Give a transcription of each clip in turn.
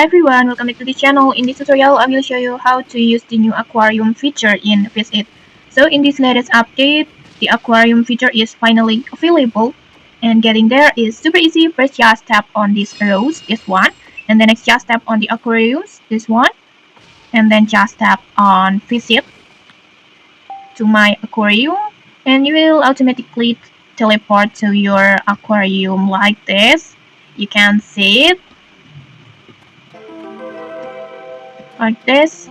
everyone, welcome back to the channel. In this tutorial, I will show you how to use the new aquarium feature in Visit. So in this latest update, the aquarium feature is finally available, and getting there is super easy. First, just tap on this rose, this one, and then next just tap on the aquariums, this one, and then just tap on Visit to my aquarium, and you will automatically teleport to your aquarium like this. You can see it like this,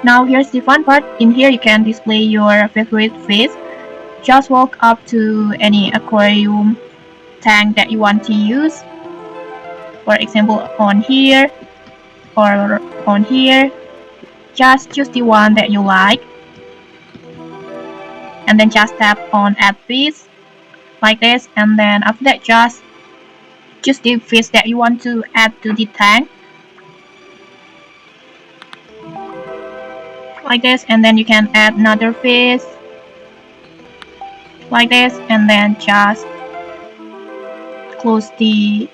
Now here's the fun part. In here you can display your favorite fish. Just walk up to any aquarium tank that you want to use, for example on here or on here. Just choose the one that you like, and then just tap on add fish like this, and then after that just choose the fish that you want to add to the tank like this, and then you can add another fish like this, and then just close the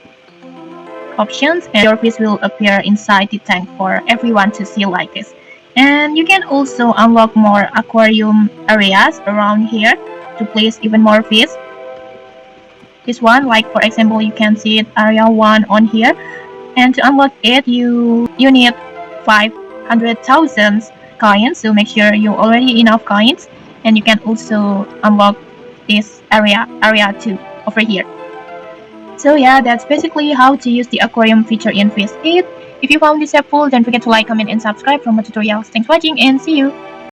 options and your fish will appear inside the tank for everyone to see like this. And you can also unlock more aquarium areas around here to place even more fish. This one, like for example, you can see it area 1 on here, and to unlock it you need 500,000 coins, so make sure you already enough coins, and you can also unlock this area 2 over here. So yeah, that's basically how to use the aquarium feature in Phase 8. If you found this helpful, don't forget to like, comment, and subscribe for more tutorials. Thanks for watching, and see you!